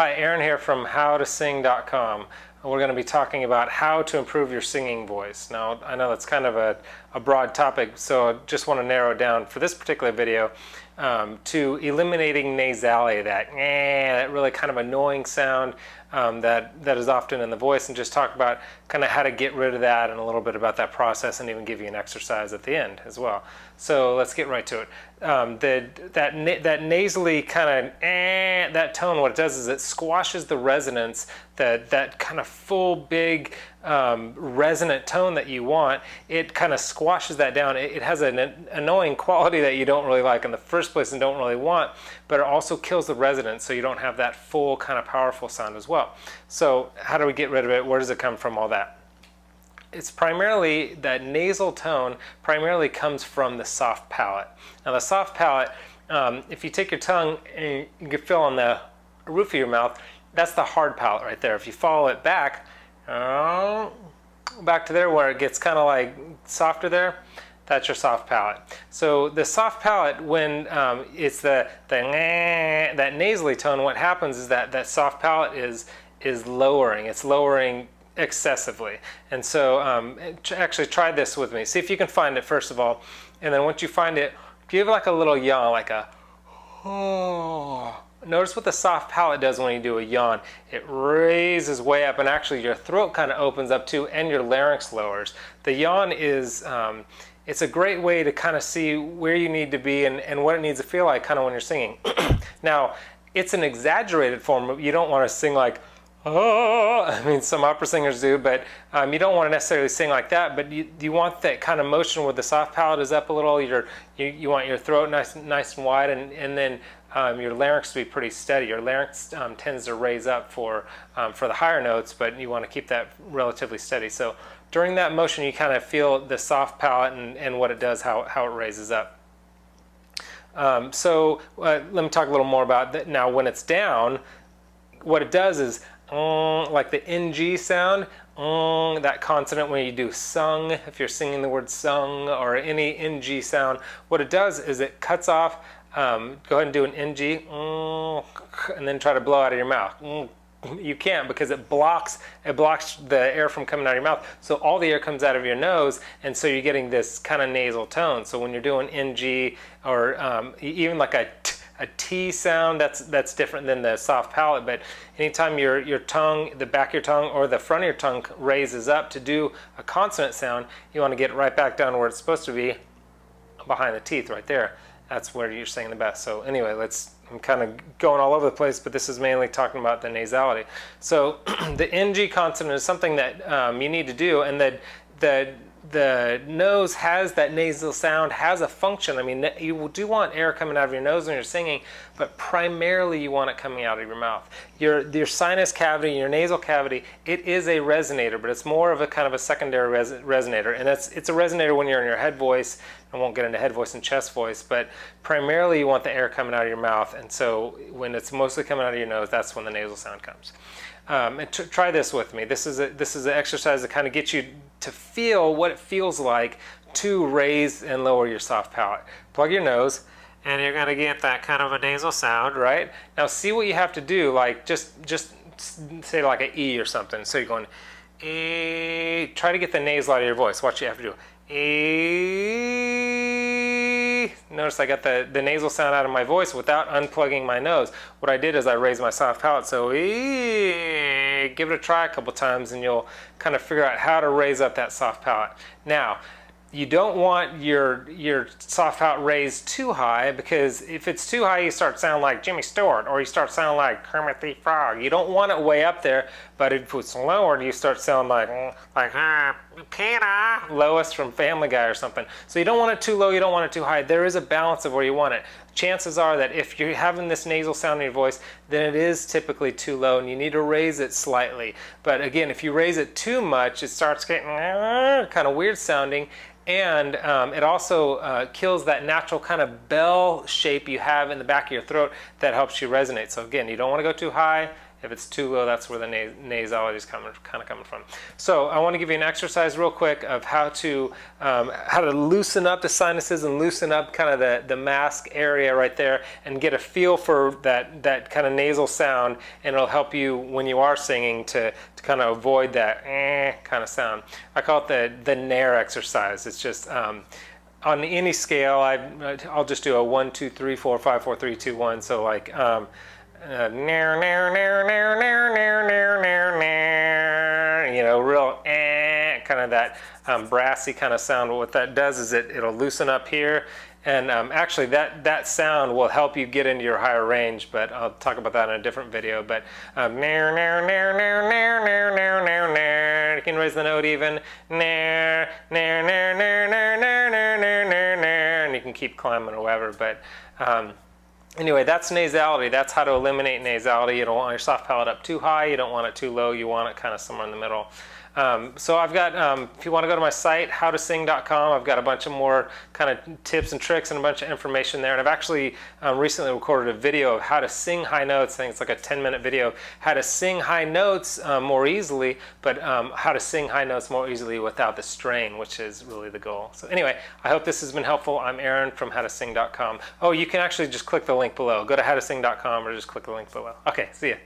Hi, Aaron here from howtosing.com. We're going to be talking about how to improve your singing voice. Now, I know that's kind of a broad topic, so I just want to narrow it down for this particular video to eliminating nasality, that really kind of annoying sound that is often in the voice, and just talk about kind of how to get rid of that and a little bit about that process, and even give you an exercise at the end as well. So let's get right to it. That nasally kind of that tone, what it does is it squashes the resonance, that kind of full, big, resonant tone that you want. It kind of squashes that down. It has an annoying quality that you don't really like in the first place and don't really want, but it also kills the resonance, so you don't have that full kind of powerful sound as well. So how do we get rid of it? Where does it come from, all that? It's primarily, that nasal tone primarily comes from the soft palate. Now the soft palate, if you take your tongue and you can feel on the roof of your mouth, that's the hard palate right there. If you follow it back to there where it gets kind of like softer there, that's your soft palate. So the soft palate, when it's that nasally tone, what happens is that soft palate is lowering. It's lowering excessively. And so actually try this with me. See if you can find it first of all, and then once you find it, give like a little yawn, like a oh. Notice what the soft palate does when you do a yawn. It raises way up, and actually your throat kind of opens up too, and your larynx lowers. The yawn is it's a great way to kind of see where you need to be and what it needs to feel like kind of when you're singing. Now, it's an exaggerated form. You don't want to sing like, oh, I mean, some opera singers do, but you don't want to necessarily sing like that, but you want that kind of motion where the soft palate is up a little, you want your throat nice and wide, and then your larynx to be pretty steady. Your larynx tends to raise up for the higher notes, but you want to keep that relatively steady. So during that motion, you kind of feel the soft palate and what it does, how it raises up. So let me talk a little more about that. Now when it's down, what it does is like the NG sound, that consonant when you do sung, if you're singing the word sung or any NG sound, what it does is it cuts off. Go ahead and do an NG, and then try to blow out of your mouth. You can't, because it blocks the air from coming out of your mouth. So all the air comes out of your nose, and so you're getting this kind of nasal tone. So when you're doing NG or even like a T sound, that's different than the soft palate. But anytime your tongue, the back of your tongue or the front of your tongue raises up to do a consonant sound, you want to get right back down where it's supposed to be, behind the teeth right there. That's where you're singing the best. So anyway, I'm kind of going all over the place, but this is mainly talking about the nasality. So the NG consonant is something that you need to do, and that the nose has that nasal sound, has a function. I mean, you do want air coming out of your nose when you're singing, but primarily you want it coming out of your mouth. Your sinus cavity, your nasal cavity, it is a resonator, but it's more of a kind of a secondary resonator. And it's a resonator when you're in your head voice. I won't get into head voice and chest voice, but primarily you want the air coming out of your mouth. And so when it's mostly coming out of your nose, that's when the nasal sound comes. And try this with me. This is an exercise to kind of get you to feel what it feels like to raise and lower your soft palate. Plug your nose, and you're going to get that kind of a nasal sound, right? Now see what you have to do, like just say like an E or something. So you're going, E. Try to get the nasal out of your voice. Watch what you have to do. E. Notice I got the nasal sound out of my voice without unplugging my nose. What I did is I raised my soft palate, so E. Give it a try a couple times and you'll kind of figure out how to raise up that soft palate. Now, you don't want your soft palate raised too high, because if it's too high, you start sounding like Jimmy Stewart, or you start sounding like Kermit the Frog. You don't want it way up there, but if it's lowered, you start sounding like Peter, Lois from Family Guy or something. So you don't want it too low, you don't want it too high. There is a balance of where you want it. Chances are that if you're having this nasal sound in your voice, then it is typically too low, and you need to raise it slightly. But again, if you raise it too much, it starts getting kind of weird sounding. And it also kills that natural kind of bell shape you have in the back of your throat that helps you resonate. So again, you don't want to go too high, If it's too low, that's where the nasality is kind of coming from. So I want to give you an exercise real quick of how to loosen up the sinuses and loosen up kind of the mask area right there and get a feel for that kind of nasal sound, and it'll help you when you are singing to kind of avoid that kind of sound. I call it the nair exercise. It's just on any scale, I'll just do a 1, 2, 3, 4, 5, 4, 3, 2, 1. So like nair, nair, nair, nair, nair, nair, nair, nair, nair, you know, real kind of that brassy kind of sound. But what that does is it'll loosen up here, and actually that sound will help you get into your higher range, but I'll talk about that in a different video. But nair, nair, nair, nair, nair, nair, nair, nair, nair. You can raise the note even. Nair, nair, nair, nair, nair, nair, nair, nair, nair, nair, and you can keep climbing or whatever. But anyway, that's nasality. That's how to eliminate nasality. You don't want your soft palate up too high. You don't want it too low. You want it kind of somewhere in the middle. So I've got, if you want to go to my site, howtosing.com, I've got a bunch of more kind of tips and tricks and a bunch of information there. And I've actually recently recorded a video of how to sing high notes. I think it's like a 10-minute video, how to sing high notes more easily, but how to sing high notes more easily without the strain, which is really the goal. So anyway, I hope this has been helpful. I'm Aaron from howtosing.com. Oh, you can actually just click the link below. Go to howtosing.com or just click the link below. Okay, see ya.